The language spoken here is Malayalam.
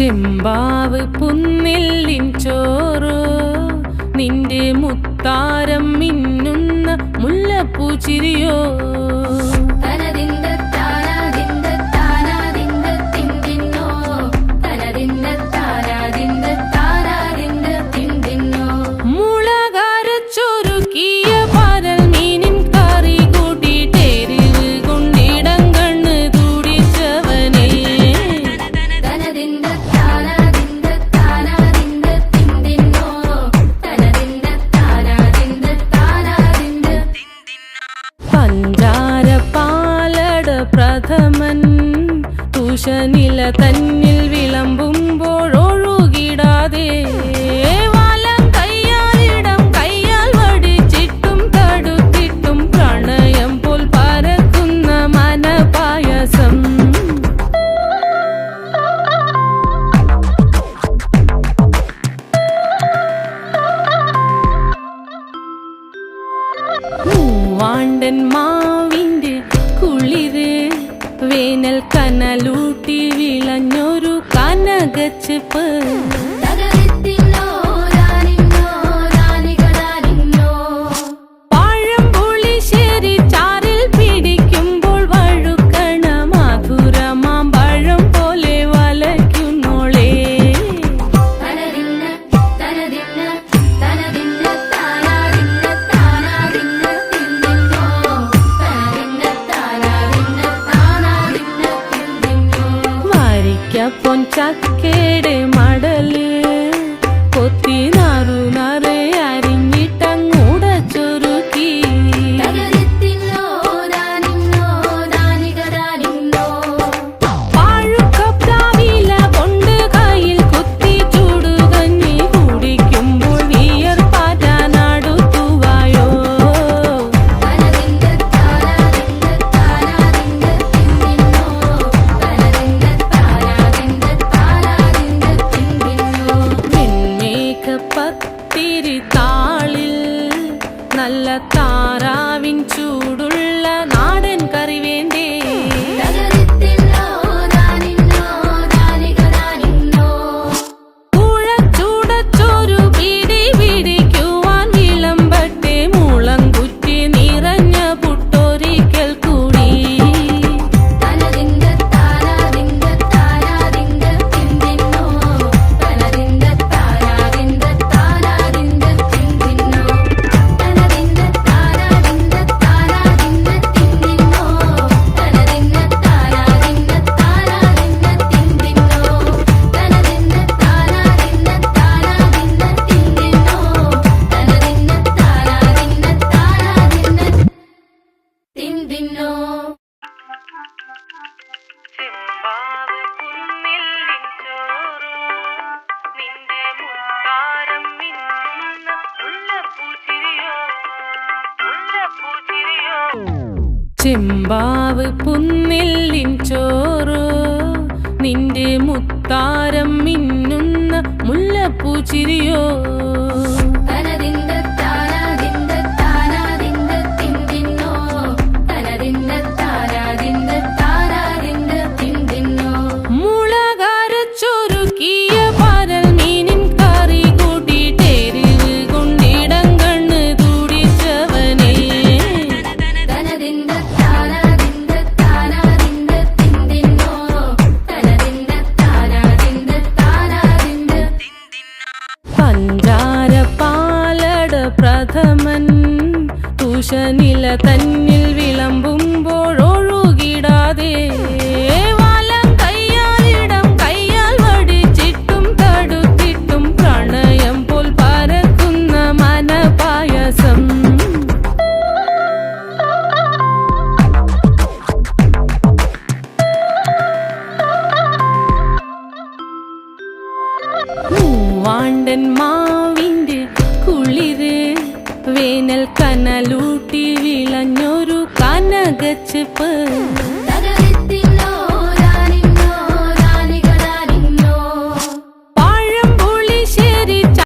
ചെമ്പാവ് പുന്നെല്ലിൻ ചോറോ നിന്റെ മുത്താരം മിന്നുന്ന മുല്ലപ്പൂച്ചിരിയോ പ്രഥമൻ തുഷനില തന്നിൽ വിളമ്പുമ്പോഴൊഴുകിടാതെ വലം കയ്യാലിടം കയ്യാൽ വടിച്ചിട്ടും തടുത്തിട്ടും പ്രണയം പോൽ പരക്കുന്ന മനപായസം മൂവാണ്ടൻ മാവിന്റെ കുളിര് വേനൽ കനലൂട്ടി വിളഞ്ഞൊരു കനകച്ചെപ്പ് പഴംപുളിശ്ശേരി ചാറിൽ പിടിക്കുമ്പോൾ വഴുക്കണ മധുരമാം പഴം പോലെ വലയ്ക്കുന്നോളേ പൊൻചക്കയുടെ മടല് കൊത്തി നാറു നറെ അരിഞ്ഞിട്ടങ്ങൂട ചൊരുക്കി പാഴുക്കപ്ലാവില കൊണ്ട് കയ്യിൽ കുത്തി ചൂടുകഞ്ഞി കുടിക്കുമ്പോൾ വിയർപ്പാറ്റാനടുത്തുവായോ താളിൽ നല്ല താറാവിൻ ചൂടുള്ള നാടൻ കറി വേണ്ടേ കുഴച്ചൂടച്ചോരു പിടി പിടിക്കുവാൻ വിളമ്പട്ടെ മുളങ്കുറ്റി നിറഞ്ഞ പുട്ടൊരിക്കൽ കൂടി ചെമ്പാവ് പുന്നെല്ലിൻ ചോറോ നിന്റെ മുത്താരം മിന്നുന്ന മുല്ലപ്പൂച്ചിരിയോ പ്രഥമൻ തുഷനില തന്നിൽ വിളമ്പുമ്പോഴൊഴുകിടാതെ വലം കയ്യാലിടം കയ്യാൽ വടിച്ചിട്ടും തടുത്തിട്ടും പ്രണയം പോൽ പരക്കുന്ന മനപായസം മൂവാണ്ടൻ മാവിന്റെ കുളിര് വേനൽ കനലൂട്ടി വിളഞ്ഞൊരു കനകച്ചെപ്പ്